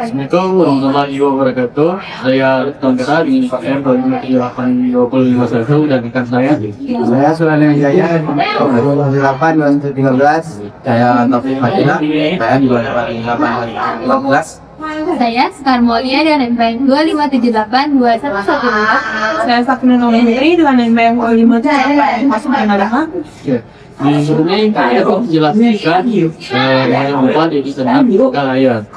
Assalamualaikum warahmatullahi wabarakatuh. Saya Tanggara di PM 2008-2051 dan rekan saya. Saya Sulaiman Jaya, 2008 2013. Saya Taufik Fadila, saya di 2008 Saya Sekar Mulia dengan NPM 25782115. Saya Sakina Novendri dengan NPM 2578. Di sini saya akan menjelaskan yang empat itu tentang layar.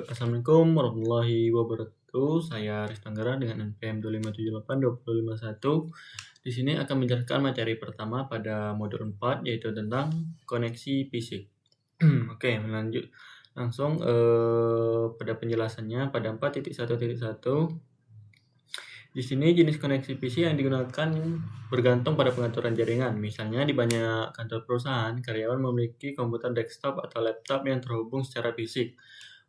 Assalamualaikum warahmatullahi wabarakatuh. Saya Aris Tanggara dengan NPM 2578-2051. Di sini akan menjelaskan materi pertama pada modul 4 yaitu tentang koneksi fisik. Oke, lanjut langsung pada penjelasannya pada 4.1.1. Di sini jenis koneksi PC yang digunakan bergantung pada pengaturan jaringan. Misalnya di banyak kantor perusahaan, karyawan memiliki komputer desktop atau laptop yang terhubung secara fisik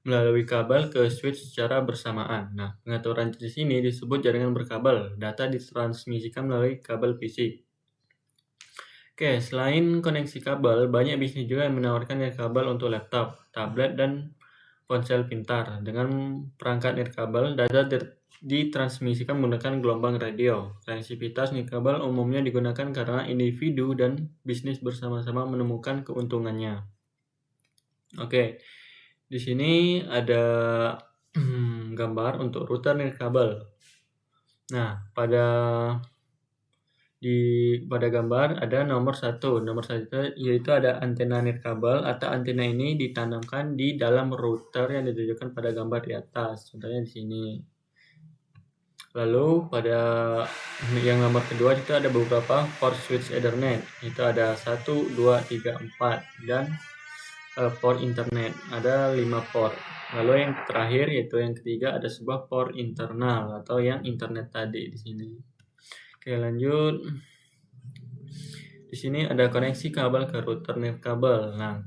melalui kabel ke switch secara bersamaan. Nah, pengaturan jenis ini disebut jaringan berkabel. Data ditransmisikan melalui kabel fisik. Oke, selain koneksi kabel, banyak bisnis juga yang menawarkan nirkabel untuk laptop, tablet, dan ponsel pintar. Dengan perangkat nirkabel, data ditransmisikan menggunakan gelombang radio. Sensitivitas nirkabel umumnya digunakan karena individu dan bisnis bersama-sama menemukan keuntungannya. Oke, di sini ada gambar untuk router nirkabel. Nah, pada gambar ada nomor satu yaitu ada antena nirkabel atau antena ini ditanamkan di dalam router yang ditunjukkan pada gambar di atas. Contohnya di sini. Lalu pada yang nomor kedua itu ada beberapa port switch Ethernet. Itu ada 1, 2, 3, 4 dan port internet. Ada 5 port. Lalu yang terakhir yaitu yang ketiga ada sebuah port internal atau yang internet tadi di sini. Oke, lanjut. Di sini ada koneksi kabel ke router nirkabel. Nah,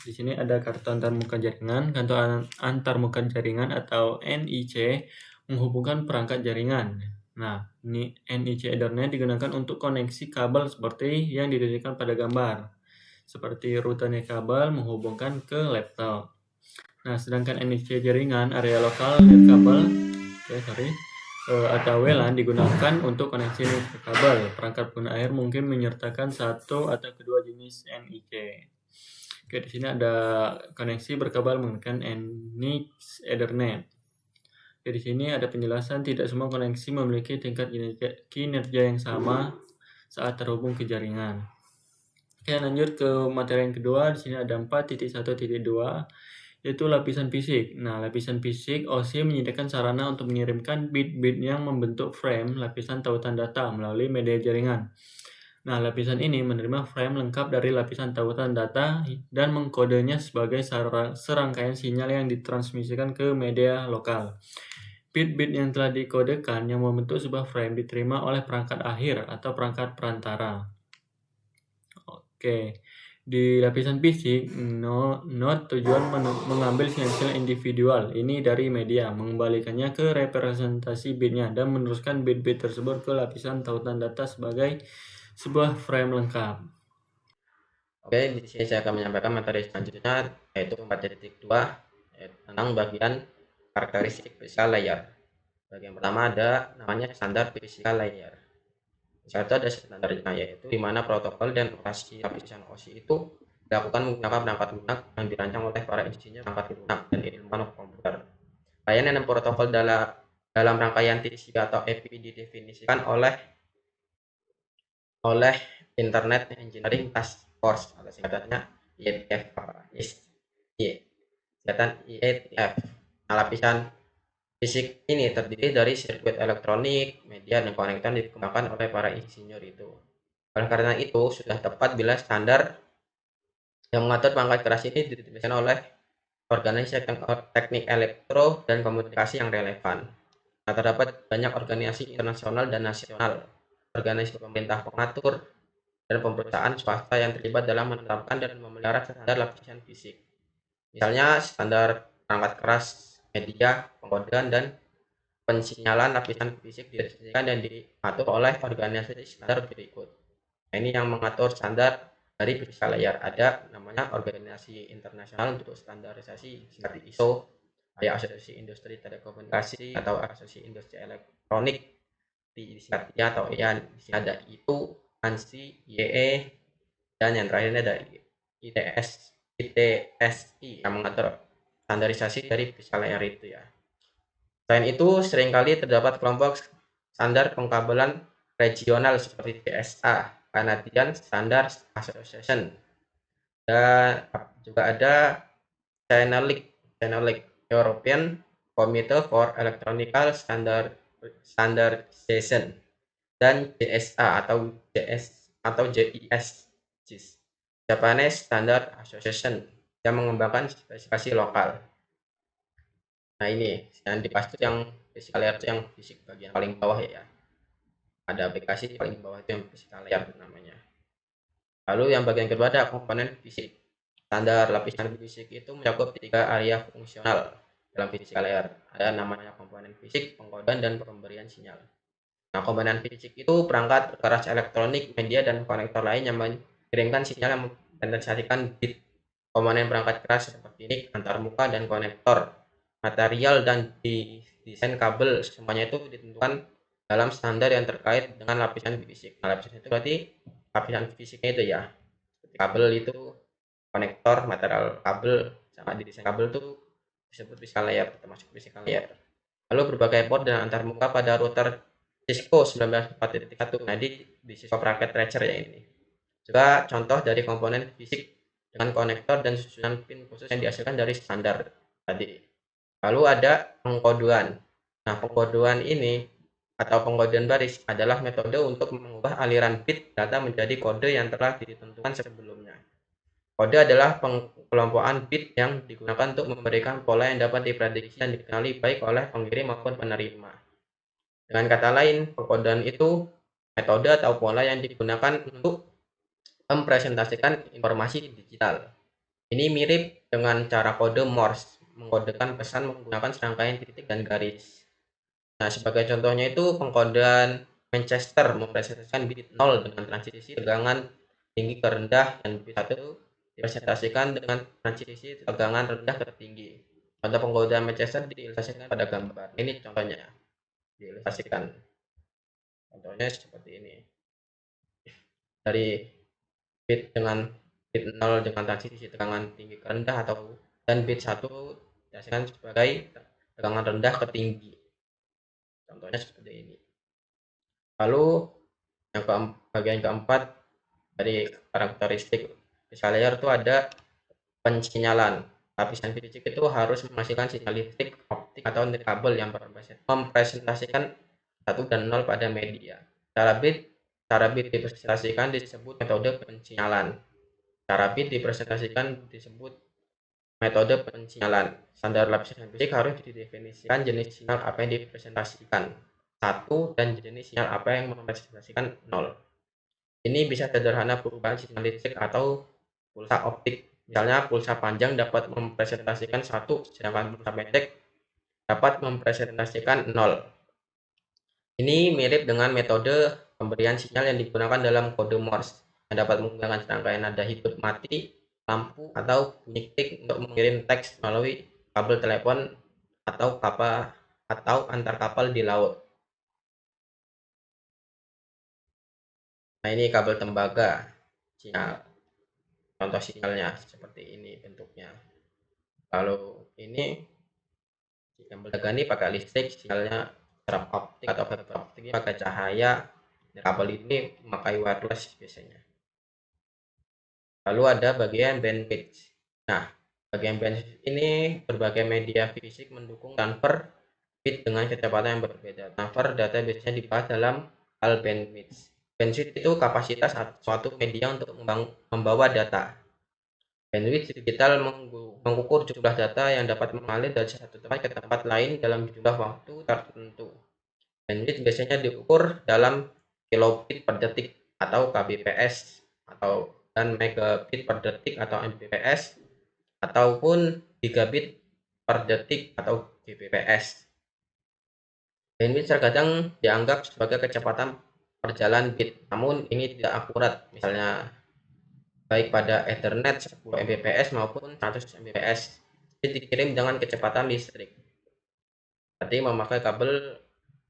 di sini ada kartu antarmuka jaringan. Kartu antarmuka jaringan atau NIC menghubungkan perangkat jaringan. Nah, ini NIC Ethernet digunakan untuk koneksi kabel seperti yang ditunjukkan pada gambar. Seperti router nirkabel menghubungkan ke laptop. Nah, sedangkan NIC jaringan area lokal nirkabel atau WLAN digunakan untuk koneksi nirkabel. Perangkat pengguna akhir mungkin menyertakan satu atau kedua jenis NIC. Oke, di sini ada koneksi berkabel menggunakan NIC Ethernet. Di sini ada penjelasan tidak semua koneksi memiliki tingkat kinerja yang sama saat terhubung ke jaringan. Oke, lanjut ke materi yang kedua. Di sini ada 4.1.2 yaitu lapisan fisik. Nah, lapisan fisik OSI menyediakan sarana untuk mengirimkan bit-bit yang membentuk frame lapisan tautan data melalui media jaringan. Nah, lapisan ini menerima frame lengkap dari lapisan tautan data dan mengkodenya sebagai serangkaian sinyal yang ditransmisikan ke media lokal. Bit-bit yang telah dikodekan yang membentuk sebuah frame diterima oleh perangkat akhir atau perangkat perantara. Oke, di lapisan fisik, node tujuan mengambil sinyal individual ini dari media, mengembalikannya ke representasi bitnya dan meneruskan bit-bit tersebut ke lapisan tautan data sebagai sebuah frame lengkap. Oke, di sini saya akan menyampaikan materi selanjutnya yaitu 4.2 tentang bagian karakteristik physical layer. Bagian pertama ada namanya standar physical layer. Satu ada standarnya yaitu di mana protokol dan operasi lapisan OSI itu dilakukan menggunakan perangkat lunak yang dirancang oleh para insinyur perangkat lunak dan ilmuwan komputer. Layanan dan protokol dalam rangkaian TCP atau IP didefinisikan oleh Internet Engineering Task Force atau singkatannya IETF. Nah, lapisan fisik ini terdiri dari sirkuit elektronik, media, dan konektor dikembangkan oleh para insinyur itu. Oleh karena itu, sudah tepat bila standar yang mengatur perangkat keras ini diterbitkan oleh organisasi teknik elektro dan komunikasi yang relevan. Nah, terdapat banyak organisasi internasional dan nasional, organisasi pemerintah pengatur, dan perusahaan swasta yang terlibat dalam menetapkan dan memelihara standar lapisan fisik. Misalnya standar perangkat keras, media, pengkodean, dan pensinyalan lapisan fisik didefinisikan dan diatur oleh organisasi standar berikut. Nah, ini yang mengatur standar dari physical layer. Ada namanya organisasi internasional untuk standarisasi seperti ISO, ada Asosiasi Industri Telekomunikasi atau Asosiasi Industri Elektronik disingkatnya atau IAN. Di sini ada itu, ANSI, IEE, dan yang terakhirnya ada ITSI yang mengatur standarisasi dari physical layer itu ya. Selain itu, seringkali terdapat kelompok standar pengkabelan regional seperti CSA, Canadian Standards Association, dan juga ada CENELEC, European Committee for Electronical Standardization, dan JSA atau JIS, Japanese Standard Association, yang mengembangkan spesifikasi lokal. Nah ini yang dibahas itu yang physical layer itu yang fisik bagian paling bawah ya. Ada aplikasi di paling bawah itu yang physical layer namanya. Lalu yang bagian kedua ada komponen fisik. Standar lapisan fisik itu mencakup 3 area fungsional dalam physical layer. Ada namanya komponen fisik, pengkodean, dan pemberian sinyal. Nah, komponen fisik itu perangkat keras elektronik, media, dan konektor lain yang mengirimkan sinyal yang mengkondensasikan bit. Komponen perangkat keras seperti NIC, antarmuka, dan konektor, material, dan desain kabel, semuanya itu ditentukan dalam standar yang terkait dengan lapisan fisik. Nah, lapisan itu berarti lapisan fisiknya itu ya, seperti kabel itu, konektor, material kabel, sama di desain kabel itu disebut physical layer, termasuk physical layer. Lalu berbagai port dan antarmuka pada router Cisco 19.4.1. Nah, di Cisco Packet Tracer ya ini. Juga contoh dari komponen fisik dengan konektor dan susunan pin khusus yang dihasilkan dari standar tadi. Lalu ada pengkodean. Nah, pengkodean ini atau pengkodean baris adalah metode untuk mengubah aliran bit data menjadi kode yang telah ditentukan sebelumnya. Kode adalah pengelompokan bit yang digunakan untuk memberikan pola yang dapat diprediksi dan dikenali baik oleh pengirim maupun penerima. Dengan kata lain, pengkodean itu metode atau pola yang digunakan untuk mempresentasikan informasi digital. Ini mirip dengan cara kode Morse, mengkodekan pesan menggunakan serangkaian titik dan garis. Nah, sebagai contohnya itu pengkodean Manchester mempresentasikan bit 0 dengan transisi tegangan tinggi ke rendah, dan bit 1 dipresentasikan dengan transisi tegangan rendah ke tinggi. Contoh pengkodean Manchester diilustrasikan pada gambar. Ini contohnya. Diilustrasikan. Contohnya seperti ini. Dari bit 0 dengan transisi tegangan tinggi ke rendah dan bit 1 dihasilkan sebagai tegangan rendah ke tinggi. Contohnya seperti ini. Lalu yang bagian keempat dari karakteristik physical layer itu ada pensinyalan. Lapisan fisik itu harus menghasilkan sinyal listrik, optik, atau kabel yang mempresentasikan 1 dan 0 pada media. Cara bit dipresentasikan disebut metode pensinyalan. Cara bit dipresentasikan disebut metode pensinyalan. Standar lapisan fisik harus didefinisikan jenis sinyal apa yang dipresentasikan 1 dan jenis sinyal apa yang mempresentasikan 0. Ini bisa sederhana perubahan sinyal listrik atau pulsa optik. Misalnya pulsa panjang dapat mempresentasikan 1, sedangkan pulsa pendek dapat mempresentasikan 0. Ini mirip dengan metode pemberian sinyal yang digunakan dalam kode Morse, yang dapat menggunakan serangkaian nada hidup mati, lampu, atau bunyi klik untuk mengirim teks melalui kabel telepon atau antar kapal di laut. Nah, ini kabel tembaga sinyal. Contoh sinyalnya seperti ini bentuknya. Lalu ini kabel tembaga ini pakai listrik, sinyalnya strap optik atau fiber optik ini pakai cahaya. Kabel ini memakai wireless biasanya. Lalu ada bagian bandwidth. Nah, bagian bandwidth ini berbagai media fisik mendukung transfer bit dengan kecepatan yang berbeda. Transfer data biasanya dibahas dalam hal bandwidth. Bandwidth itu kapasitas suatu media untuk membawa data. Bandwidth digital mengukur jumlah data yang dapat mengalir dari satu tempat ke tempat lain dalam jumlah waktu tertentu. Bandwidth biasanya diukur dalam kilobit per detik atau kbps dan megabit per detik atau mbps ataupun gigabit per detik atau gbps. Bandwidth terkadang dianggap sebagai kecepatan perjalanan bit, namun ini tidak akurat. Misalnya baik pada Ethernet 10 Mbps maupun 100 Mbps. Jadi dikirim dengan kecepatan listrik. Berarti memakai kabel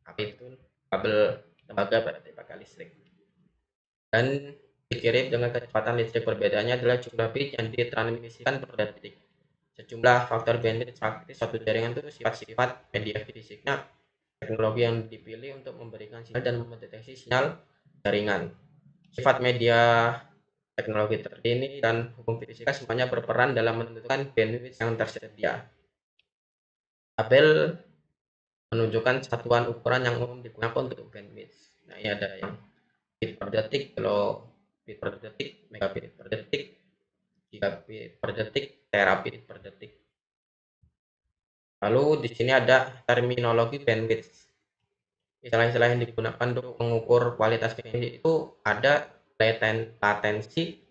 apa itu? Kabel tembaga berarti pakai listrik. Dan dikirim dengan kecepatan listrik. Perbedaannya adalah jumlah bit yang ditransmisikan per detik. Sejumlah faktor bandwidth praktis suatu jaringan itu sifat-sifat media fisiknya, teknologi yang dipilih untuk memberikan sinyal dan mendeteksi sinyal jaringan. Sifat media, teknologi terkini, dan hukum fisika semuanya berperan dalam menentukan bandwidth yang tersedia. Tabel menunjukkan satuan ukuran yang umum digunakan untuk bandwidth. Nah, ini ada yang bit per detik, kilobit per detik, megabit per detik, gigabit per detik, terabit per detik. Lalu di sini ada terminologi bandwidth. Istilah-istilah yang digunakan untuk mengukur kualitas bandwidth itu ada latensi,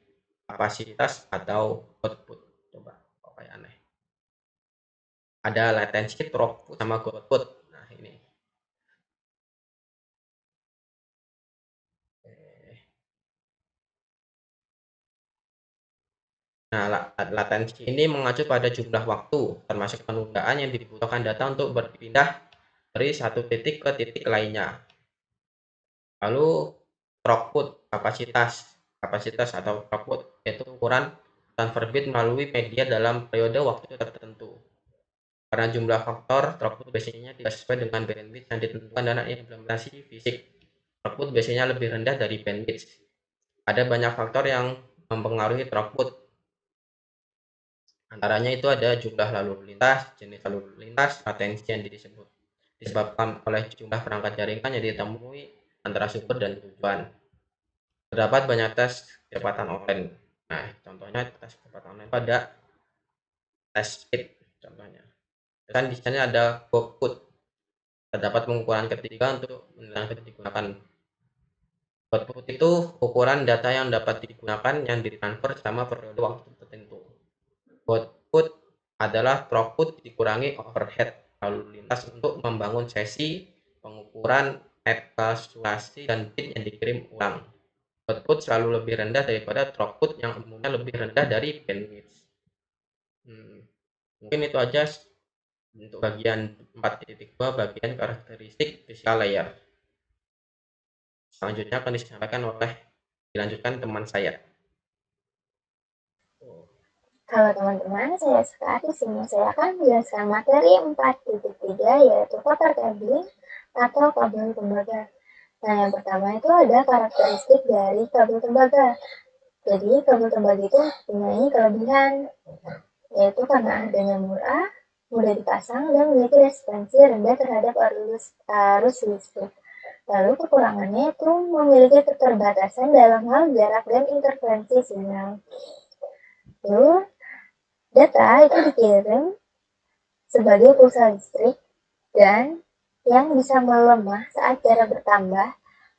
kapasitas, atau output. Coba kok kayak aneh. Ada latensi, throughput, sama output. Nah, ini. Nah, latensi ini mengacu pada jumlah waktu, termasuk penundaan yang dibutuhkan data untuk berpindah dari satu titik ke titik lainnya. Lalu throughput, kapasitas atau throughput yaitu ukuran transfer bit melalui media dalam periode waktu tertentu. Karena jumlah faktor, throughput biasanya tidak sesuai dengan bandwidth yang ditentukan dalam implementasi fisik. Throughput biasanya lebih rendah dari bandwidth. Ada banyak faktor yang mempengaruhi throughput. Antaranya itu ada jumlah lalu lintas, jenis lalu lintas, latensi yang disebabkan oleh jumlah perangkat jaringan yang ditemui antara sumber dan tujuan. Terdapat banyak tes kecepatan online. Nah, contohnya tes kecepatan online pada tes speed contohnya. Dan di sini ada output. Terdapat pengukuran ketiga untuk menilai digunakan. Output itu ukuran data yang dapat digunakan yang ditransfer selama periode waktu tertentu. Output adalah throughput dikurangi overhead lalu lintas untuk membangun sesi pengukuran, enkapsulasi, dan bit yang dikirim ulang. Output selalu lebih rendah daripada throughput yang umumnya lebih rendah dari bandwidth. Mungkin itu aja untuk bagian 4.2 bagian karakteristik physical layer. Selanjutnya akan dilanjutkan teman saya. Halo teman-teman, saya Sekar. Di sini saya akan menjelaskan materi 4.3 yaitu kotor cabling atau kabel tembaga. Nah, yang pertama itu ada karakteristik dari kabel tembaga. Jadi, kabel tembaga itu mempunyai kelebihan, yaitu karena adanya murah, mudah dipasang, dan memiliki resistensi rendah terhadap arus listrik. Lalu kekurangannya itu memiliki keterbatasan dalam hal jarak dan interferensi sinyal. Lalu, data itu dikirim sebagai pulsa listrik dan yang bisa melemah saat jarak bertambah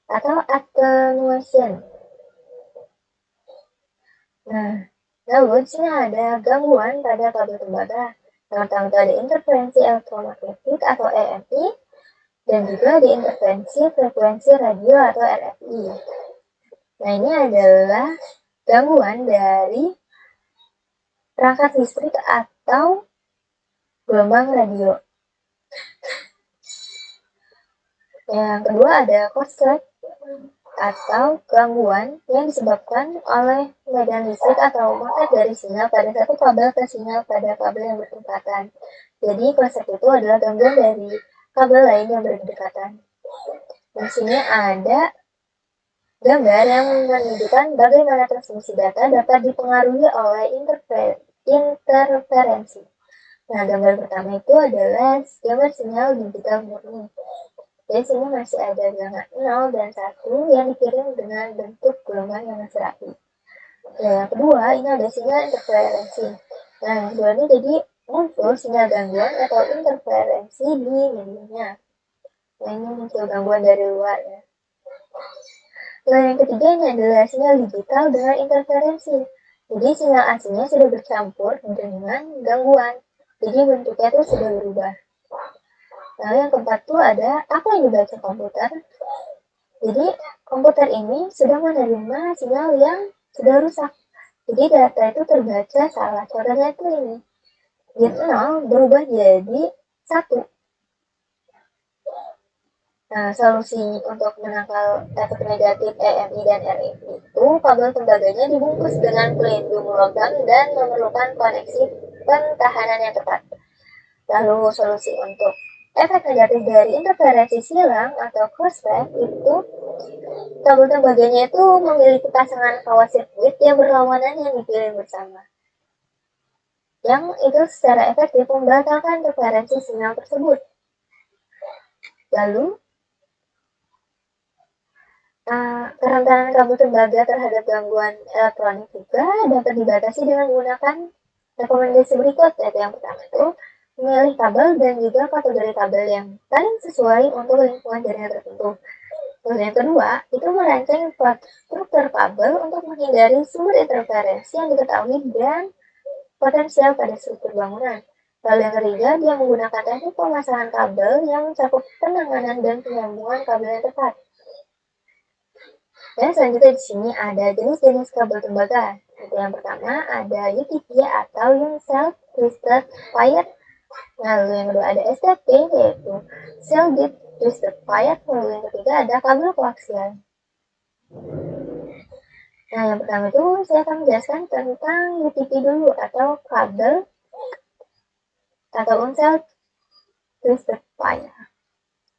atau attenuation. Nah, lalu di sini ada gangguan pada kabel tembaga. Yang pertama itu ada interferensi elektromagnetik atau EMI dan juga ada interferensi frekuensi radio atau RFI. Nah, ini adalah gangguan dari perangkat listrik atau gelombang radio. Yang kedua ada korslet atau gangguan yang disebabkan oleh medan listrik atau magnet dari sinyal pada satu kabel ke sinyal pada kabel yang berdekatan. Jadi korslet itu adalah gangguan dari kabel lain yang berdekatan. Di sini ada gambar yang menunjukkan bagaimana transmisi data dapat dipengaruhi oleh interferensi. Nah, gambar pertama itu adalah gambar sinyal digital murni. Di sini masih ada gangguan 0 dan 1 yang dikirim dengan bentuk gelombang yang masih rapi. Nah, yang kedua, ini ada sinyal interferensi. Nah, yang kedua ini jadi muncul sinyal gangguan atau interferensi di medianya. Nah, ini muncul gangguan dari luar ya. Nah, yang ketiga ini adalah sinyal digital dengan interferensi. Jadi sinyal aslinya sudah bercampur dengan gangguan. Jadi bentuknya itu sudah berubah. Nah, yang keempat itu ada apa yang dibaca komputer. Jadi komputer ini sudah menerima sinyal yang sudah rusak. Jadi data itu terbaca salah. Contohnya itu ini. Bit 0 berubah jadi 1. Nah, solusi untuk menangkal efek negatif EMI dan RMI itu kabel tembaganya dibungkus dengan pelindung logam dan memerlukan koneksi pentahanan yang tepat. Lalu solusi untuk efek negatif dari interferensi silang atau crossfire itu kabel tembaganya itu memiliki pasangan kawat sirkuit yang berlawanan yang dipilih bersama. Yang itu secara efektif membatalkan interferensi sinyal tersebut. Lalu kerentanan kabel tembaga terhadap gangguan elektronik juga dapat dibatasi dengan menggunakan rekomendasi berikut, yaitu yang pertama itu memilih kabel dan juga kategori kabel yang paling sesuai untuk lingkungan jaringan tertentu. Terus yang kedua, itu merancang infrastruktur kabel untuk menghindari sumber interferensi yang diketahui dan potensial pada struktur bangunan. Lalu yang ketiga, dia menggunakan teknik pemasangan kabel yang mencakup penanganan dan penyambungan kabel yang tepat. Dan selanjutnya di sini ada jenis-jenis kabel tembaga. Yang pertama ada UTP atau Universal Twisted Pair. Lalu yang kedua ada STP yaitu Shielded Twisted Pair. Lalu yang ketiga ada kabel koaksial. Nah, yang pertama itu saya akan menjelaskan tentang UTP dulu atau kabel atau Universal Twisted Pair.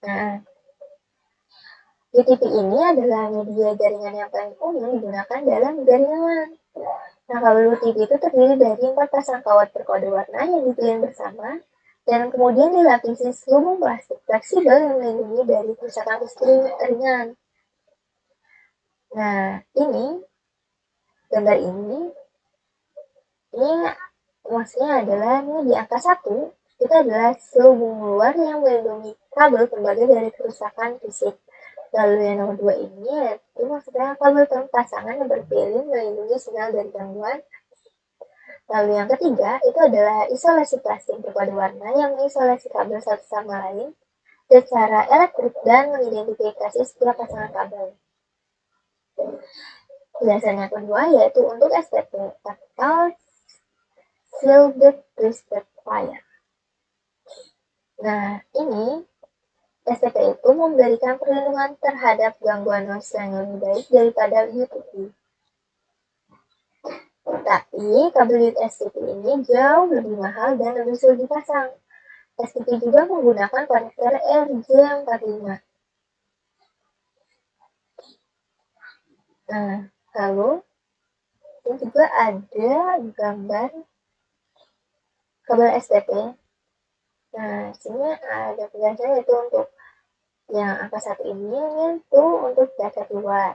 Nah, UTP ini adalah media jaringan yang paling umum digunakan dalam jaringan LAN. Nah, kabel UTP itu terdiri dari 4 pasang kawat berkode warna yang dipilih bersama dan kemudian dilapisi selubung plastik fleksibel yang melindungi dari kerusakan listrik ringan. Nah, ini gambar ini maksudnya adalah ini di angka 1 itu adalah selubung luar yang melindungi kabel tembaga dari kerusakan fisik. Lalu yang nomor 2 ini itu maksudnya kabel pasangan yang berpilih melindungi sinyal dari gangguan. Lalu yang ketiga itu adalah isolasi plastik berkode warna yang mengisolasi kabel satu sama lain secara elektrik dan mengidentifikasi setiap pasangan kabel. Penjelasan yang kedua yaitu untuk STP atau Shielded Twisted Pair. Nah, ini STP itu memberikan perlindungan terhadap gangguan noise yang lebih baik daripada UTP. Tapi kabel STP ini jauh lebih mahal dan lebih sulit dipasang. STP juga menggunakan konektor RJ45. Nah, lalu ini juga ada gambar kabel STP. Nah, sini ada penjelasannya itu untuk yang angka 1 ini itu untuk data keluar.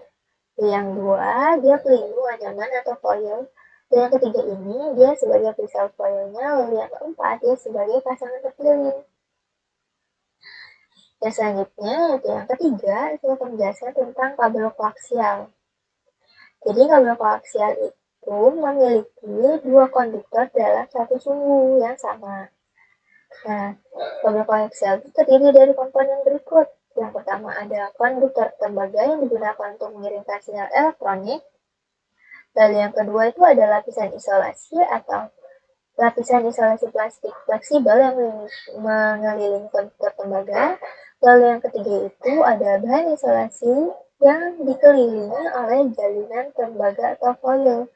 Yang 2 dia pelindung anyaman atau foil. Dan yang ketiga ini dia sebagai perisal foilnya. Lalu yang keempat dia sebagai pasangan terpilih. Dan selanjutnya yaitu yang ketiga itu akan menjelaskan tentang kabel koaksial. Jadi kabel koaksial itu memiliki 2 konduktor dalam satu sumbu yang sama. Nah, kabel koaksial itu terdiri dari komponen berikut. Yang pertama ada konduktor tembaga yang digunakan untuk mengirimkan sinyal elektronik. Lalu yang kedua itu ada lapisan isolasi atau lapisan isolasi plastik fleksibel yang mengelilingi konduktor tembaga. Lalu yang ketiga itu ada bahan isolasi yang dikelilingi oleh jalinan tembaga atau foil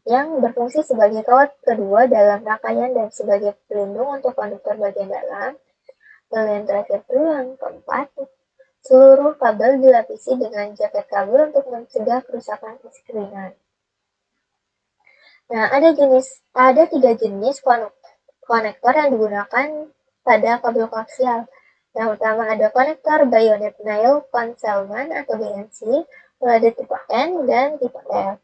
yang berfungsi sebagai kawat kedua dalam rangkaian dan sebagai pelindung untuk konduktor bagian dalam. Lalu yang terakhir itu yang keempat, seluruh kabel dilapisi dengan jaket kabel untuk mencegah kerusakan fisik ringan. Nah, ada 3 jenis konektor yang digunakan pada kabel koaksial. Yang pertama ada konektor bayonet nail concealment atau BNC, lalu ada tipe N dan tipe L.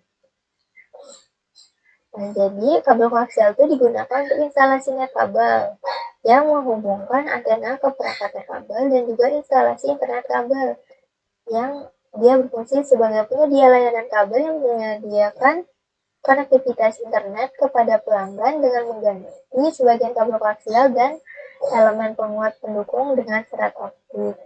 Nah, jadi kabel koaksial itu digunakan untuk instalasi net kabel yang menghubungkan antena ke perangkat net kabel dan juga instalasi internet kabel yang dia berfungsi sebagai penyedia layanan kabel yang menyediakan konektivitas internet kepada pelanggan dengan mengganti sebagian kabel koaksial dan elemen penguat pendukung dengan serat optik.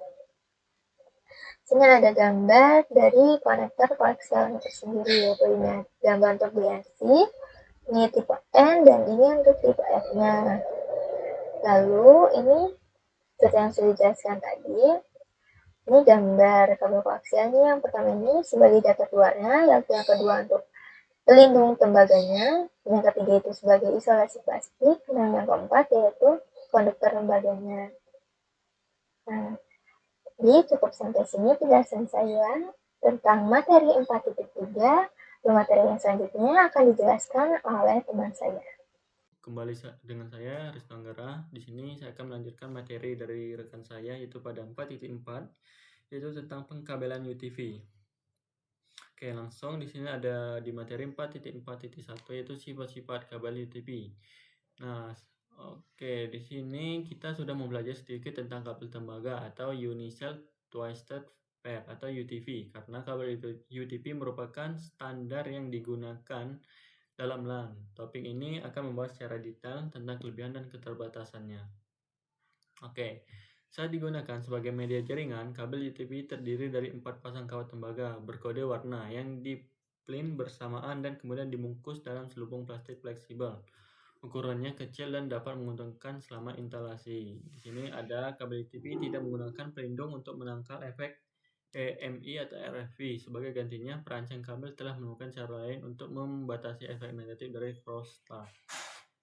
Sini ada gambar dari konektor koaksial tersendiri, yaitu ini gambar untuk BNC, ini tipe N, dan ini untuk tipe F-nya. Lalu ini seperti yang sudah dijelaskan tadi, ini gambar kabel koaksialnya. Yang pertama ini sebagai data keluarnya, yang kedua untuk pelindung tembaganya, yang ketiga itu sebagai isolasi plastik, dan yang keempat yaitu konduktor tembaganya. Nah, jadi cukup sampai sini penjelasan saya tentang materi 4.3. Materi yang selanjutnya akan dijelaskan oleh teman saya. Kembali dengan saya Rizky Anggara. Di sini saya akan melanjutkan materi dari rekan saya yaitu pada 4.4 yaitu tentang pengkabelan UTV. Oke, langsung di sini ada di materi 4.4.1 yaitu sifat-sifat kabel UTV. Nah, oke, di sini kita sudah mempelajari sedikit tentang kabel tembaga atau Universal Twisted Pair atau UTV karena kabel UTV merupakan standar yang digunakan dalam LAN. Topik ini akan membahas secara detail tentang kelebihan dan keterbatasannya. Oke, saat digunakan sebagai media jaringan, kabel UTV terdiri dari 4 pasang kawat tembaga berkode warna yang diplin bersamaan dan kemudian dibungkus dalam selubung plastik fleksibel. Ukurannya kecil dan dapat menguntungkan selama instalasi. Di sini ada kabel UTV tidak menggunakan pelindung untuk menangkal efek EMI atau RFV. Sebagai gantinya, perancang kabel telah menemukan cara lain untuk membatasi efek negatif dari crosstalk.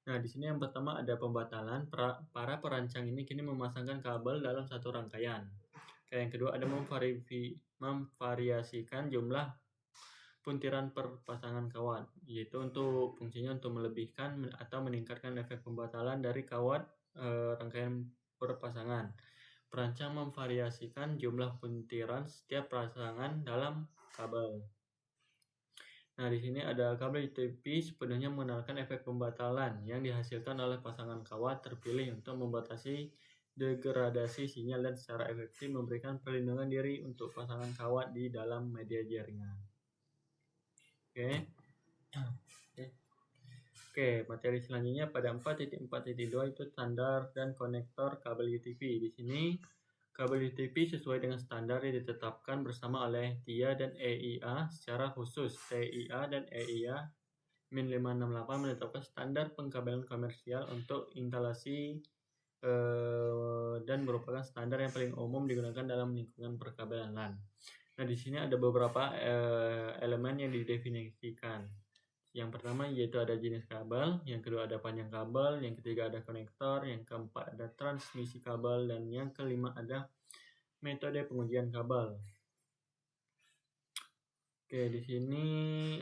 Nah, di sini yang pertama ada pembatalan. Para perancang ini kini memasangkan kabel dalam satu rangkaian. Yang kedua ada memvariasikan jumlah puntiran per pasangan kawat, yaitu untuk fungsinya untuk melebihkan atau meningkatkan efek pembatalan dari kawat rangkaian perpasangan. Perancang memvariasikan jumlah puntiran setiap pasangan dalam kabel. Nah, di sini ada kabel UTV sepenuhnya mengenalkan efek pembatalan yang dihasilkan oleh pasangan kawat terpilih untuk membatasi degradasi sinyal dan secara efektif memberikan perlindungan diri untuk pasangan kawat di dalam media jaringan. Oke, materi selanjutnya pada 4.4.2 itu standar dan konektor kabel UTV. Di sini kabel UTV sesuai dengan standar yang ditetapkan bersama oleh TIA dan EIA secara khusus. TIA dan EIA Min 568 menetapkan standar pengkabelan komersial untuk instalasi dan merupakan standar yang paling umum digunakan dalam lingkungan perkabelan LAN. Nah, di sini ada beberapa elemen yang didefinisikan. Yang pertama yaitu ada jenis kabel, yang kedua ada panjang kabel, yang ketiga ada konektor, yang keempat ada transmisi kabel, dan yang kelima ada metode pengujian kabel. Oke, di sini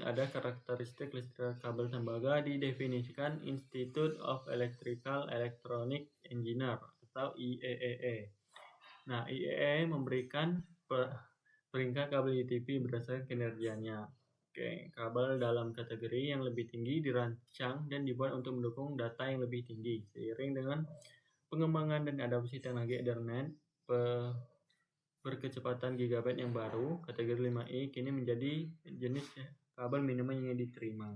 ada karakteristik listrik kabel tembaga didefinisikan Institute of Electrical Electronic Engineer atau IEEE. Nah, IEEE memberikan peringkat kabel UTV berdasarkan kinerjanya. Oke, kabel dalam kategori yang lebih tinggi dirancang dan dibuat untuk mendukung data yang lebih tinggi. Seiring dengan pengembangan dan adopsi teknologi Ethernet berkecepatan gigabit yang baru, kategori 5i kini menjadi jenis kabel minimum yang diterima.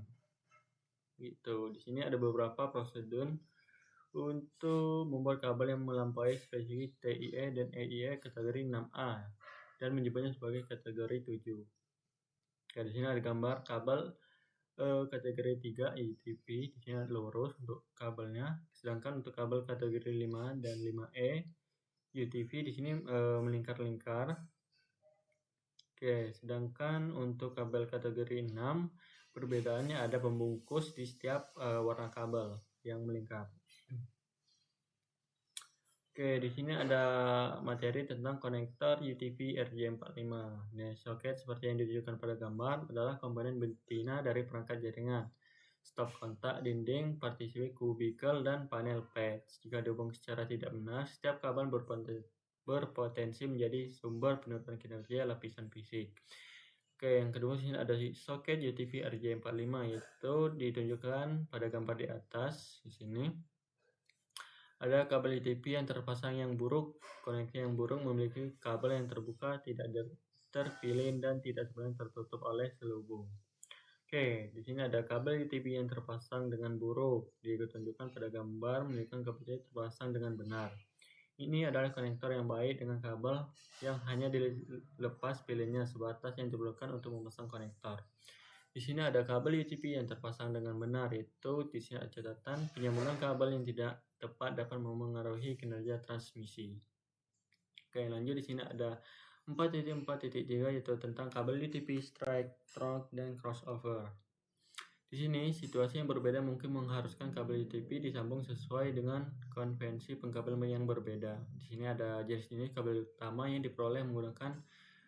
Gitu. Di sini ada beberapa prosedur untuk membuat kabel yang melampaui spesifik TIE dan EIE kategori 6A dan menyebutnya sebagai kategori 7. Oke, di sini ada gambar kabel kategori 3 UTV. Di sini ada lurus untuk kabelnya. Sedangkan untuk kabel kategori 5 dan 5E UTV di sini melingkar-lingkar. Oke, sedangkan untuk kabel kategori 6 perbedaannya ada pembungkus di setiap warna kabel yang melingkar. Oke, di sini ada materi tentang konektor UTV RJ45. Nah, soket seperti yang ditunjukkan pada gambar adalah komponen betina dari perangkat jaringan, stop kontak, dinding, partisi kubikel, dan panel patch. Jika dihubung secara tidak benar, setiap kabel berpotensi menjadi sumber penurunan kinerja lapisan fisik. Oke, yang kedua sini ada soket UTV RJ45 yaitu ditunjukkan pada gambar di atas di sini. Ada kabel UTV yang terpasang yang buruk. Koneksi yang buruk memiliki kabel yang terbuka, tidak terpilin, dan tidak sebenarnya tertutup oleh selubung. Oke, di sini ada kabel UTV yang terpasang dengan buruk. Ditunjukkan pada gambar menunjukkan kabel terpasang dengan benar. Ini adalah konektor yang baik dengan kabel yang hanya dilepas pilihnya sebatas yang diperlukan untuk memasang konektor. Di sini ada kabel UTP yang terpasang dengan benar, yaitu di sini ada catatan penyambungan kabel yang tidak tepat dapat memengaruhi kinerja transmisi. Oke, lanjut di sini ada 4.4.3 yaitu tentang kabel UTP, strike, trunk, dan crossover. Di sini, situasi yang berbeda mungkin mengharuskan kabel UTP disambung sesuai dengan konvensi pengkabelan yang berbeda. Di sini ada jenis-jenis kabel utama yang diperoleh menggunakan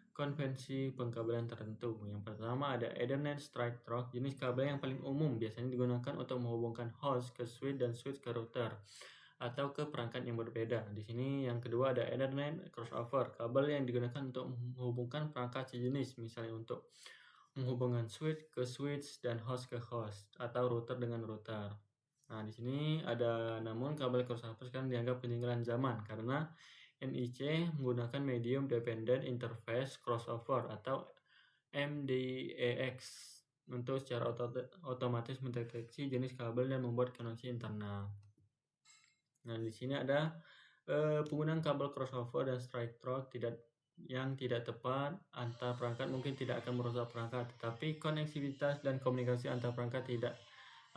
konvensi pengkabelan tertentu. Yang pertama ada Ethernet strike trunk, jenis kabel yang paling umum biasanya digunakan untuk menghubungkan host ke switch dan switch ke router atau ke perangkat yang berbeda. Di sini yang kedua ada Ethernet crossover, kabel yang digunakan untuk menghubungkan perangkat sejenis, misalnya untuk menghubungkan switch ke switch dan host ke host atau router dengan router. Nah, di sini ada namun kabel crossover sekarang dianggap ketinggalan zaman karena NIC menggunakan medium dependent interface crossover atau MDAX untuk secara otomatis mendeteksi jenis kabel dan membuat koneksi internal. Nah, di sini ada penggunaan kabel crossover dan strike trunk yang tidak tepat antar perangkat mungkin tidak akan merusak perangkat, tetapi koneksivitas dan komunikasi antar perangkat tidak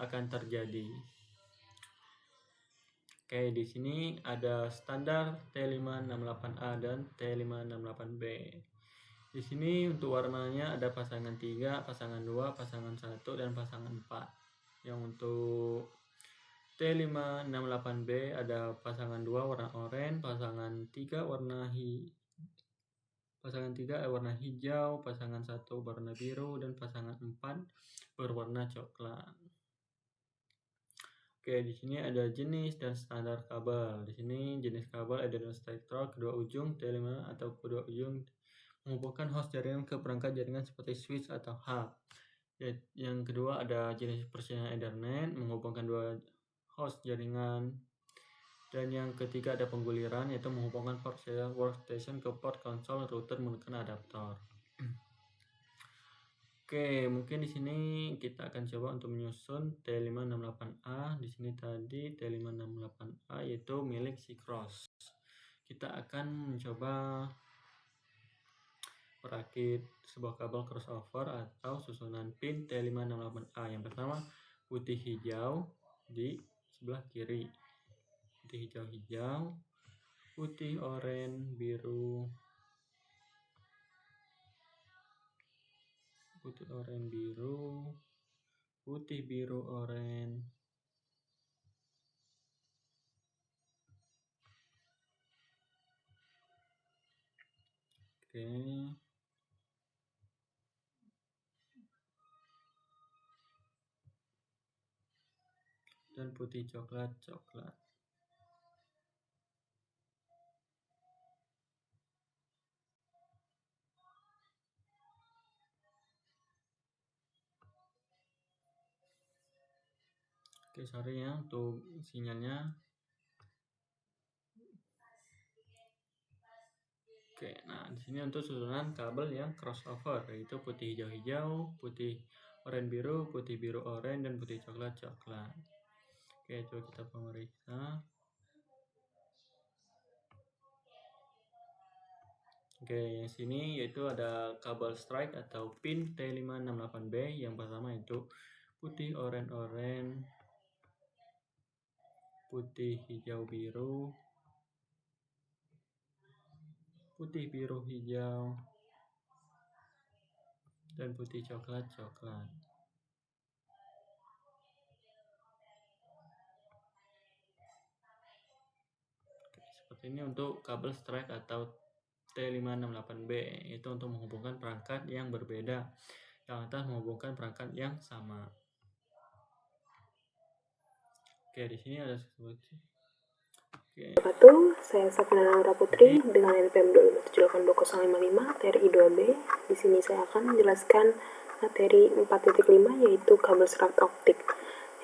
akan terjadi. Oke, di sini ada standar T568A dan T568B. Di sini untuk warnanya ada pasangan 3, pasangan 2, pasangan 1, dan pasangan 4. Yang untuk T568B ada pasangan 2 warna oranye, pasangan 3 warna warna hijau, pasangan 1 warna biru, dan pasangan 4 berwarna coklat. Oke, di sini ada jenis dan standar kabel. Di sini jenis kabel ada strike trunk, kedua ujung T5 atau kedua ujung menghubungkan host jaringan ke perangkat jaringan seperti switch atau hub. Yang kedua ada jenis persalinan Ethernet menghubungkan dua host jaringan. Dan yang ketiga ada pengguliran, yaitu menghubungkan port serial workstation ke port konsol router menggunakan adaptor. Oke, mungkin di sini kita akan coba untuk menyusun T568A. Di sini tadi T568A yaitu milik Sycross. Kita akan mencoba merakit sebuah kabel crossover atau susunan pin T568A. Yang pertama putih hijau di sebelah kiri. Putih hijau-hijau, putih oranye, biru, putih oranye biru, putih biru oranye, oke, dan putih coklat. Oke, sorry ya untuk sinyalnya. Oke, nah di sini untuk susunan kabel yang crossover yaitu putih hijau-hijau, putih oranye biru, putih biru oranye, dan putih coklat. Oke, coba kita pemeriksa. Oke, yang sini yaitu ada kabel strike atau pin T568B. Yang pertama itu putih oranye, putih hijau biru, putih biru hijau, dan putih coklat. Oke, seperti ini untuk kabel strike atau T568B, itu untuk menghubungkan perangkat yang berbeda. Yang atas menghubungkan perangkat yang sama. Oke, di sini ada sesuatu. Saya Safina Laura Putri dengan NPM 2778255 TRI 2B. Di sini saya akan menjelaskan materi 4.5 yaitu kabel serat optik.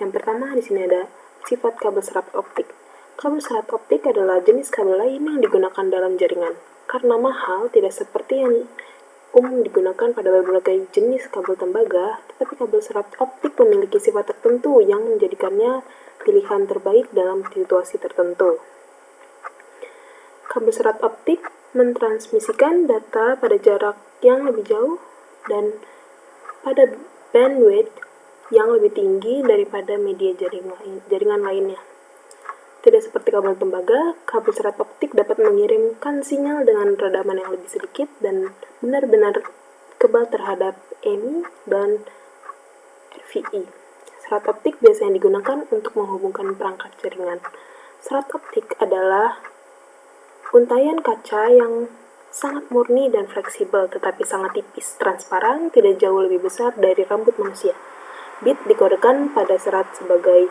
Yang pertama di sini ada sifat kabel serat optik. Kabel serat optik adalah jenis kabel lain yang digunakan dalam jaringan. Karena mahal, tidak seperti yang umum digunakan pada berbagai jenis kabel tembaga, tetapi kabel serat optik memiliki sifat tertentu yang menjadikannya pilihan terbaik dalam situasi tertentu. Kabel serat optik mentransmisikan data pada jarak yang lebih jauh dan pada bandwidth yang lebih tinggi daripada media jaringan lainnya. Tidak seperti kabel tembaga, kabel serat optik dapat mengirimkan sinyal dengan redaman yang lebih sedikit dan benar-benar kebal terhadap EMI dan RVI. Serat optik biasanya digunakan untuk menghubungkan perangkat jaringan. Serat optik adalah untaian kaca yang sangat murni dan fleksibel, tetapi sangat tipis, transparan, tidak jauh lebih besar dari rambut manusia. Bit dikodekan pada serat sebagai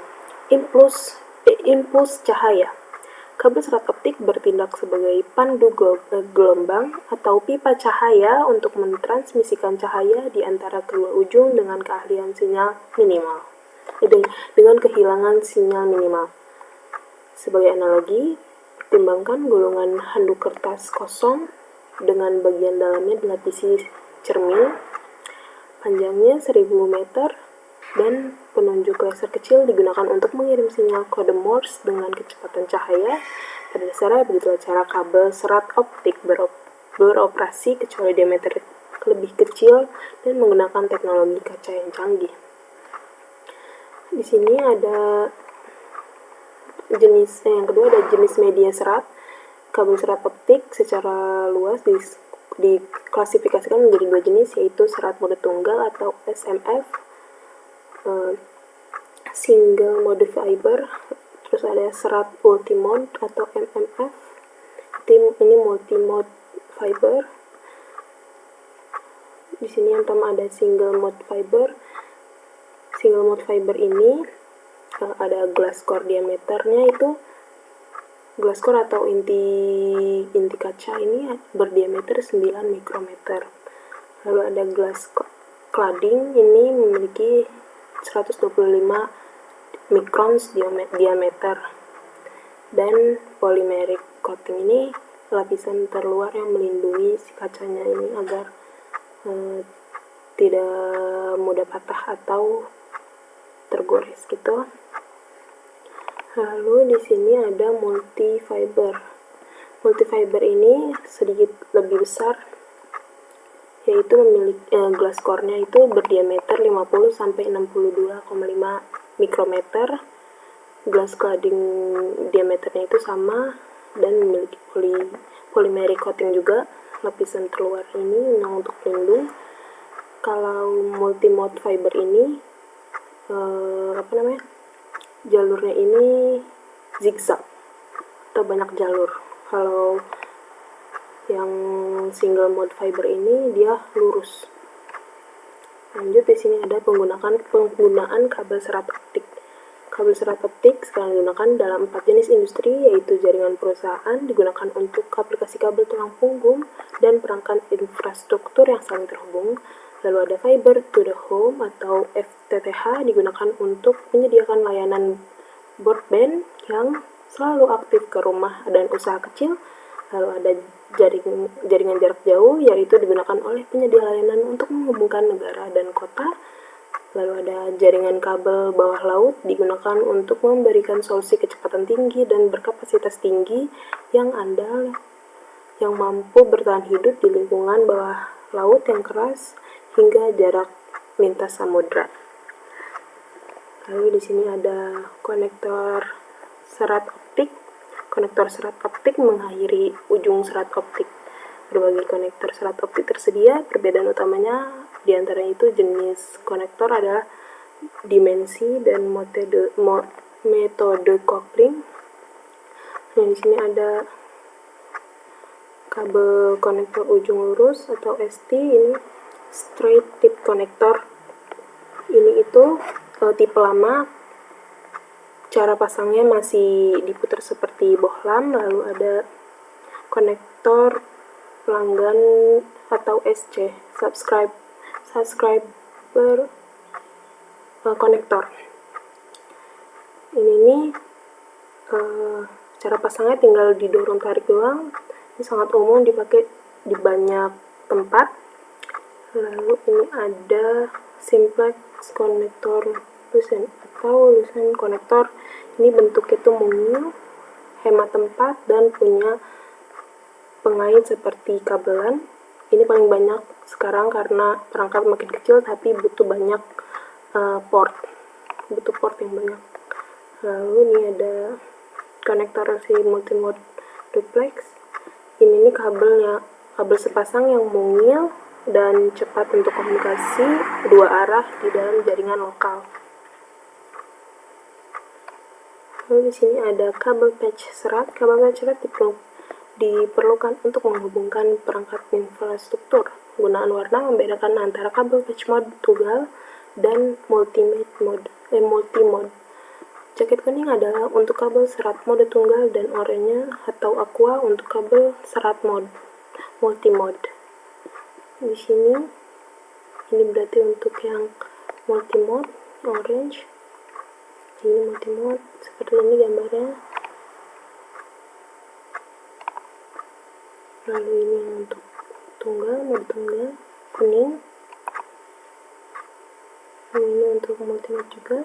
impuls cahaya. Kabel serat optik bertindak sebagai pandu gelombang atau pipa cahaya untuk mentransmisikan cahaya di antara kedua ujung dengan keahlian sinyal minimal. Dengan kehilangan sinyal minimal. Sebagai analogi, pertimbangkan gulungan handuk kertas kosong dengan bagian dalamnya dilapisi cermin, panjangnya 1000 meter, dan penunjuk laser kecil digunakan untuk mengirim sinyal kode Morse dengan kecepatan cahaya. Pada dasarnya begitulah cara kabel serat optik beroperasi kecuali diameter lebih kecil dan menggunakan teknologi kaca yang canggih. Di sini ada yang kedua ada jenis media serat. Kabel serat optik secara luas diklasifikasikan menjadi dua jenis, yaitu serat mode tunggal atau SMF, single mode fiber, terus ada serat multimode atau MMF, ini multimode fiber. Di sini yang pertama ada single mode fiber. Single mode fiber ini ada glass core diameternya, itu glass core atau inti kaca ini berdiameter 9 mikrometer. Lalu ada glass cladding, ini memiliki 125 mikrons diameter. Dan polymeric coating ini lapisan terluar yang melindungi si kacanya ini agar tidak mudah patah atau tergores gitu. Lalu di sini ada multifiber. Multifiber ini sedikit lebih besar, yaitu memiliki glass core-nya itu berdiameter 50 sampai 62,5 mikrometer. Glass cladding diameternya itu sama dan memiliki polymeric coating juga. Lapisan terluar ini untuk pelindung. Kalau multimode fiber ini jalurnya ini zigzag atau banyak jalur. Kalau yang single mode fiber ini dia lurus. Lanjut, di sini ada penggunaan kabel serat optik. Kabel serat optik sekarang digunakan dalam 4 jenis industri, yaitu jaringan perusahaan, digunakan untuk aplikasi kabel tulang punggung dan perangkat infrastruktur yang saling terhubung. Lalu ada fiber to the home atau FTTH, digunakan untuk menyediakan layanan broadband yang selalu aktif ke rumah dan usaha kecil. Lalu ada jaringan jarak jauh, yaitu digunakan oleh penyedia layanan untuk menghubungkan negara dan kota. Lalu ada jaringan kabel bawah laut, digunakan untuk memberikan solusi kecepatan tinggi dan berkapasitas tinggi yang andal, yang mampu bertahan hidup di lingkungan bawah laut yang keras hingga jarak lintas samudra. Lalu di sini ada konektor serat optik. Konektor serat optik mengakhiri ujung serat optik. Berbagai konektor serat optik tersedia. Perbedaan utamanya di antara itu jenis konektor adalah dimensi dan metode coupling. Nah, di sini ada kabel konektor ujung lurus atau ST, ini straight tip konektor. Ini itu tipe lama, cara pasangnya masih diputar seperti bohlam. Lalu ada konektor pelanggan atau SC, subscriber konektor. Ini cara pasangnya tinggal didorong tarik doang. Ini sangat umum dipakai di banyak tempat. Lalu ini ada simplex konektor lusen atau lusen konektor. Ini bentuknya itu mungil, hemat tempat, dan punya pengait seperti kabelan. Ini paling banyak sekarang karena perangkat makin kecil tapi butuh banyak port yang banyak. Lalu ini ada konektor si multimode duplex. Ini nih kabel sepasang yang mungil dan cepat untuk komunikasi dua arah di dalam jaringan lokal. Lalu di sini ada kabel patch serat. Kabel patch serat diperlukan untuk menghubungkan perangkat infrastruktur. Penggunaan warna membedakan antara kabel patch mode tunggal dan multi-mode. Jaket kuning adalah untuk kabel serat mode tunggal dan oranye atau aqua untuk kabel serat multi-mode. Di sini ini berarti untuk yang multi-mode orange. Ini multi-mode seperti ini gambarnya. Lalu ini yang untuk mode tunggal kuning. Ini untuk multi-mode juga.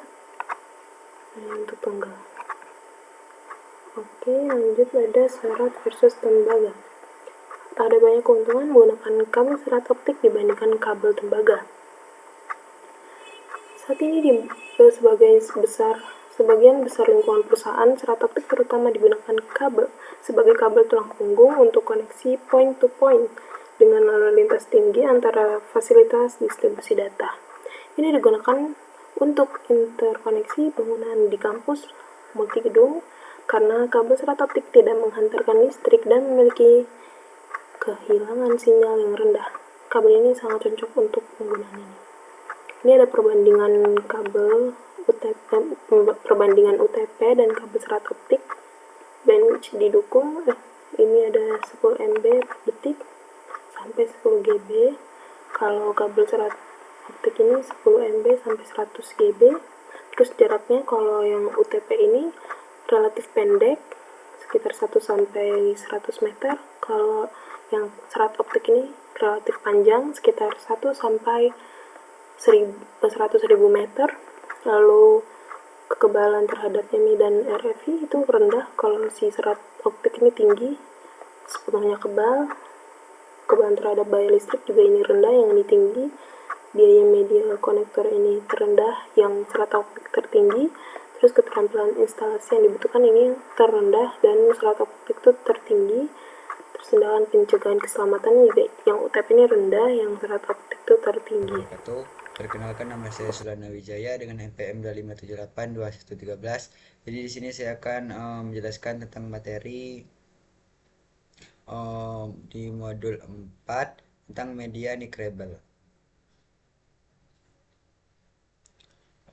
Ini untuk tunggal. Oke, lanjut ada serat versus tembaga. Ada banyak keuntungan menggunakan kabel serat optik dibandingkan kabel tembaga. Saat ini sebagian besar lingkungan perusahaan, serat optik terutama digunakan sebagai kabel tulang punggung untuk koneksi point-to-point dengan lalu lintas tinggi antara fasilitas distribusi data. Ini digunakan untuk interkoneksi bangunan di kampus multi gedung karena kabel serat optik tidak menghantarkan listrik dan memiliki kehilangan sinyal yang rendah. Kabel ini sangat cocok untuk penggunaan ini. Ini ada perbandingan UTP dan kabel serat optik. Bandwidth didukung. Ini ada 10 MB per detik sampai 10 GB. Kalau kabel serat optik ini 10 MB sampai 100 GB. Terus jaraknya kalau yang UTP ini relatif pendek, sekitar 1 sampai 100 meter. Kalau yang serat optik ini relatif panjang, sekitar 1 sampai 100.000 meter. Lalu kekebalan terhadap MI dan RFI itu rendah. Kalau si serat optik ini tinggi, sepenuhnya kebal. Kekebalan terhadap bahaya listrik juga ini rendah, yang ini tinggi. Biaya media konektor ini terendah, yang serat optik tertinggi. Terus keterampilan instalasi yang dibutuhkan ini terendah dan serat optik itu tertinggi. Terus tindakan pencegahan keselamatannya juga yang UTP ini rendah, yang serat optik itu tertinggi. Perkenalkan, nama saya Sulana Wijaya dengan NPM 25782113. Jadi di sini saya akan menjelaskan tentang materi di modul 4 tentang media Nicrabel.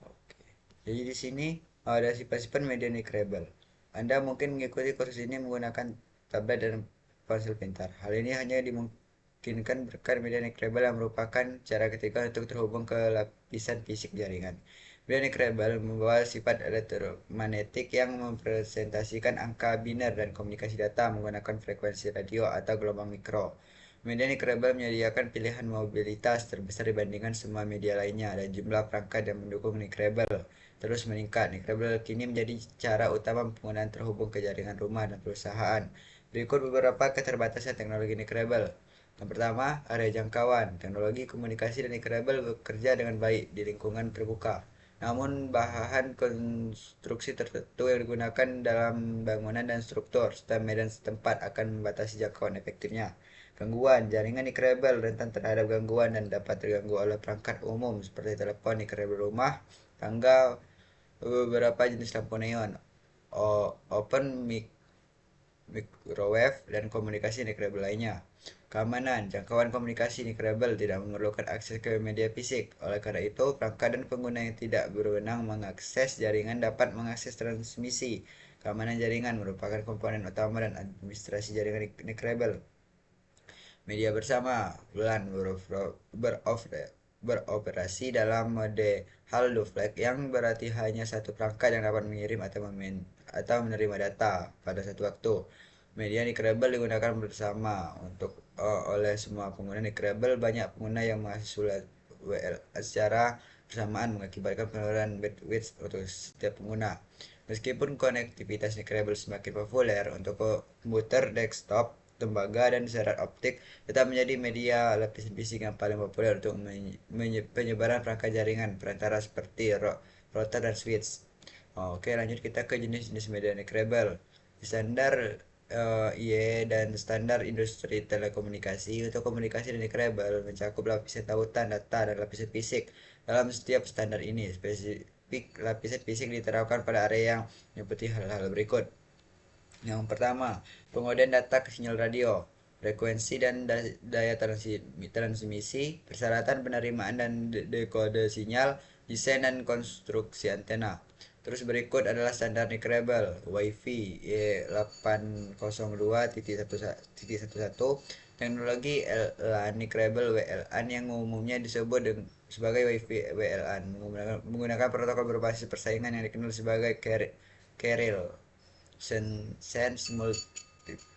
Oke. Jadi di sini ada sifat-sifat media Nicrabel. Anda mungkin mengikuti kursus ini menggunakan tablet dan ponsel pintar. Hal ini hanya dimungkinkan berkat media Nicrabel yang merupakan cara ketiga untuk terhubung ke lapisan fisik jaringan. Media Nicrabel membawa sifat elektromagnetik yang mempresentasikan angka biner dan komunikasi data menggunakan frekuensi radio atau gelombang mikro. Media Nicrabel menyediakan pilihan mobilitas terbesar dibandingkan semua media lainnya, dan jumlah perangkat yang mendukung Nicrabel terus meningkat. Nicrabel kini menjadi cara utama penggunaan terhubung ke jaringan rumah dan perusahaan. Berikut beberapa keterbatasan teknologi Nicrabel. Yang pertama, area jangkauan. Teknologi komunikasi dan Nicrabel bekerja dengan baik di lingkungan terbuka. Namun, bahan konstruksi tertentu yang digunakan dalam bangunan dan struktur serta medan setempat akan membatasi jangkauan efektifnya. Gangguan. Jaringan Nicrabel rentan terhadap gangguan dan dapat terganggu oleh perangkat umum seperti telepon, Nicrabel rumah, tangga, beberapa jenis lampu neon, open microwave, dan komunikasi Nicrabel lainnya. Keamanan. Jangkauan komunikasi Nicrabel tidak memerlukan akses ke media fisik. Oleh karena itu, perangkat dan pengguna yang tidak berwenang mengakses jaringan dapat mengakses transmisi. Keamanan jaringan merupakan komponen utama dan administrasi jaringan Nicrabel. Media bersama. LAN beroperasi dalam mode hal duplex, yang berarti hanya satu perangkat yang dapat mengirim atau menerima data pada satu waktu. Media Nicrabel digunakan bersama oleh semua pengguna Nicrabel. Banyak pengguna yang mengakses WLAN secara bersamaan mengakibatkan penurunan bandwidth untuk setiap pengguna. Meskipun konektivitas Nicrabel semakin populer untuk komputer desktop, tembaga dan serat optik tetap menjadi media lapisan bising yang paling populer untuk penyebaran perangkat jaringan perantara seperti router dan switch. Oke, lanjut kita ke jenis-jenis media nekrabel. Standar IE dan standar industri telekomunikasi. Untuk komunikasi dan nekrabel mencakup lapisan tautan, data, dan lapisan fisik. Dalam setiap standar ini, spesifik lapisan fisik diterapkan pada area yang meliputi hal-hal berikut. Yang pertama, pengodean data ke sinyal radio, frekuensi dan daya transmisi, persyaratan penerimaan dan dekode sinyal, desain dan konstruksi antena. Terus berikut adalah standar nekrabel, Wi-Fi E802.11, teknologi LAN nekrabel WLAN yang umumnya disebut sebagai Wi-Fi WLAN, menggunakan protokol berbasis persaingan yang dikenal sebagai Carrier Sense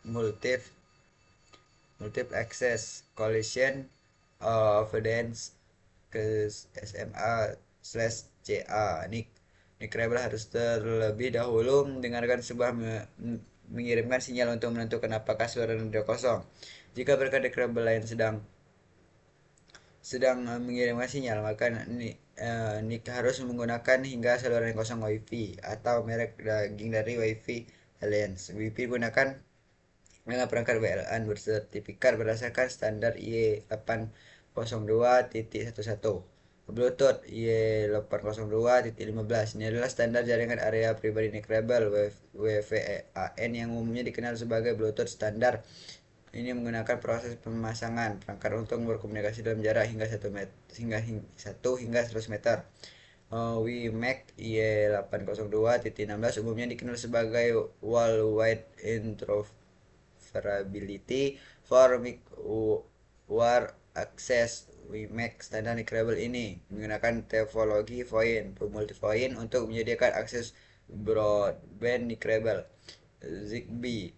Multiple Access Collision Avoidance ke SMA/CA. Nekrabel harus terlebih dahulu mendengarkan sebuah mengirimkan sinyal untuk menentukan apakah saluran radio kosong. Jika berkat nekrabel lain sedang mengirimkan sinyal, maka NIC harus menggunakan hingga saluran kosong Wi-Fi atau merek daging dari Wi-Fi Alliance. Wi-Fi digunakan dengan perangkat WLAN bersertifikat berdasarkan standar IE802.11. Bluetooth IE802.15. Ini adalah standar jaringan area pribadi nekrabel WVAN yang umumnya dikenal sebagai Bluetooth standar. Ini menggunakan proses pemasangan perangkat untuk berkomunikasi dalam jarak hingga 1 hingga 100 meter. WiMAX IE802.16 umumnya dikenal sebagai Worldwide Interoperability for Microwave Access. WiMAX standar nekrabel ini menggunakan topologi VoIP multi-VoIP untuk menyediakan akses broadband nekrabel. ZigBee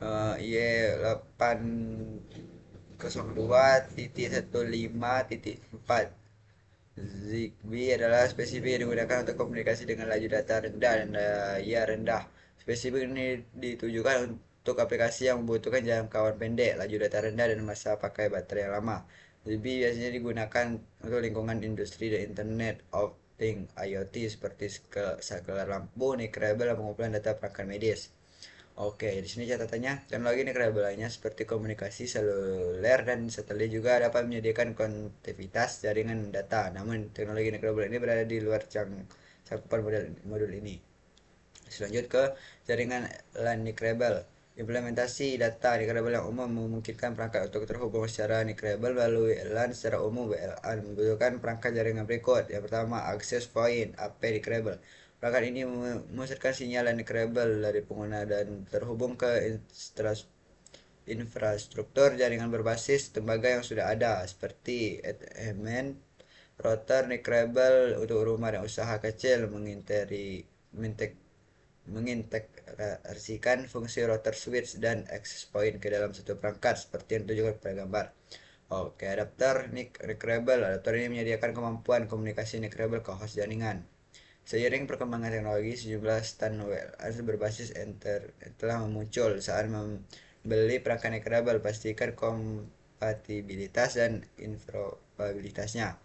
IE802.15.4. ZigBee adalah spesifik yang digunakan untuk komunikasi dengan laju data rendah dan daya rendah. Spesifik ini ditujukan untuk aplikasi yang membutuhkan jangkauan pendek, laju data rendah, dan masa pakai baterai yang lama. ZigBee biasanya digunakan untuk lingkungan industri dan Internet of Things IoT seperti skala lampu, nekrabel, dan pengumpulan data perangkat medis. Oke, di sini catatannya, teknologi nekrabel lainnya seperti komunikasi seluler dan satelit juga dapat menyediakan konektivitas jaringan data. Namun, teknologi nekrabel ini berada di luar cakupan modul ini. Selanjut ke jaringan LAN nekrabel. Implementasi data nekrabel yang umum memungkinkan perangkat untuk terhubung secara nekrabel melalui LAN secara umum. WLAN membutuhkan perangkat jaringan berikut. Yang pertama, access point AP nekrabel. Perangkat ini memusatkan sinyal nekrabel dari pengguna dan terhubung ke infrastruktur jaringan berbasis tembaga yang sudah ada seperti equipment router nekrabel untuk rumah dan usaha kecil mengintegrasikan fungsi router switch dan access point ke dalam satu perangkat seperti yang ditunjukkan pada gambar. Oke, adapter nekrabel. Adapter ini menyediakan kemampuan komunikasi nekrabel ke host jaringan. Seiring perkembangan teknologi, sejumlah standar WLAN berbasis Ethernet telah muncul. Saat membeli perangkat nekrabel, pastikan kompatibilitas dan interoperabilitasnya.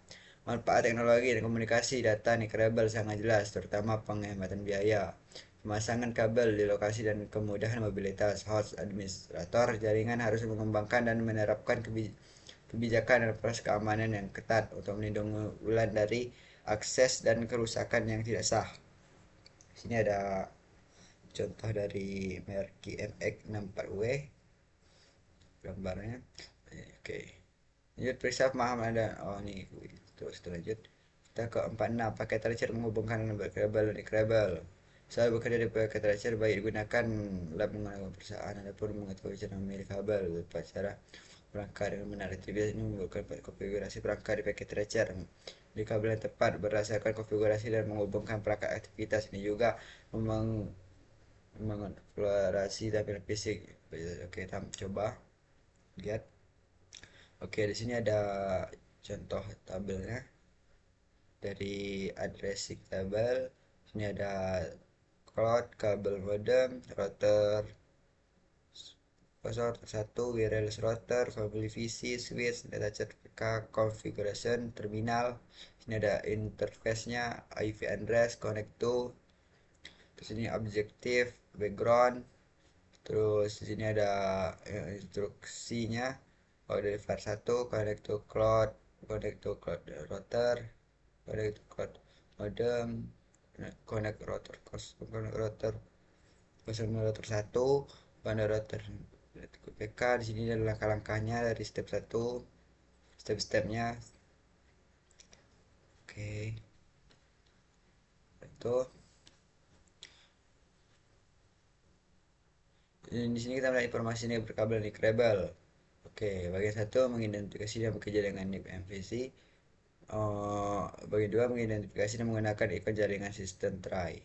Manfaat teknologi dan komunikasi data nekrabel sangat jelas, terutama penghematan biaya, pemasangan kabel di lokasi, dan kemudahan mobilitas. Host administrator jaringan harus mengembangkan dan menerapkan kebijakan dan proses keamanan yang ketat untuk melindungi WLAN dari akses dan kerusakan yang tidak sah. Sini ada contoh dari merek MX64W gambarnya. Oke. Lanjut, periksa pemahaman ada. Ini terus lanjut. Kita ke 46. Pakai tracer menghubungkan kabel nekrabel. Saya bekerja di pakai tracer baik digunakan lab menggunakan perusahaan ataupun mengetahui cara memilih kabel beberapa cara perangkat dengan benar. Itu biasanya menggunakan konfigurasi perangkat di pakai tracer di kabel yang tepat berdasarkan konfigurasi dan menghubungkan perangkat aktivitas. Ini juga mengeksplorasi tampilan fisik. Oke, kita coba lihat. Oke, di sini ada contoh tabelnya dari addressing table. Sini ada cloud, kabel modem, router, Password 1, wireless router, family VC, switch, data CPK, configuration, terminal. Sini ada interface-nya, IP address, connect to. Terus ini objektif, background. Terus di sini ada instruksinya. Kalau dari var 1, connect to cloud router, connect to cloud modem, connect router, connect router, router 1, pada router PK. Di sini ada langkah-langkahnya dari step 1, step-stepnya. Oke, itu. Di sini kita melihat informasi ini berkabel NIC Rebel. Oke, bagian 1 mengidentifikasi dan bekerja dengan NIC MVC. Bagian 2 mengidentifikasi dan menggunakan ikon jaringan sistem try.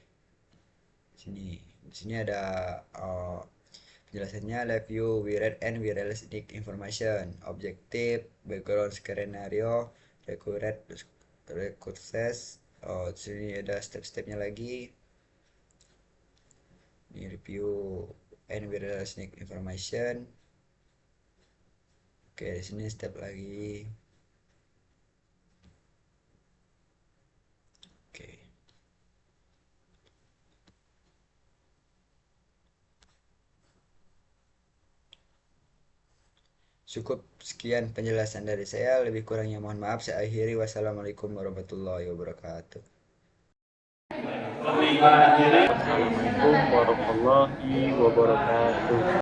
Di sini ada penjelasannya, live view, we read and we release NIC information, objektif, background skenario, recurses. Di sini ada step-stepnya lagi. Ini review and we release NIC information. Oke, di sini step lagi. Oke. Cukup sekian penjelasan dari saya, lebih kurangnya mohon maaf. Saya akhiri, wassalamualaikum warahmatullahi wabarakatuh. Assalamualaikum warahmatullahi wabarakatuh.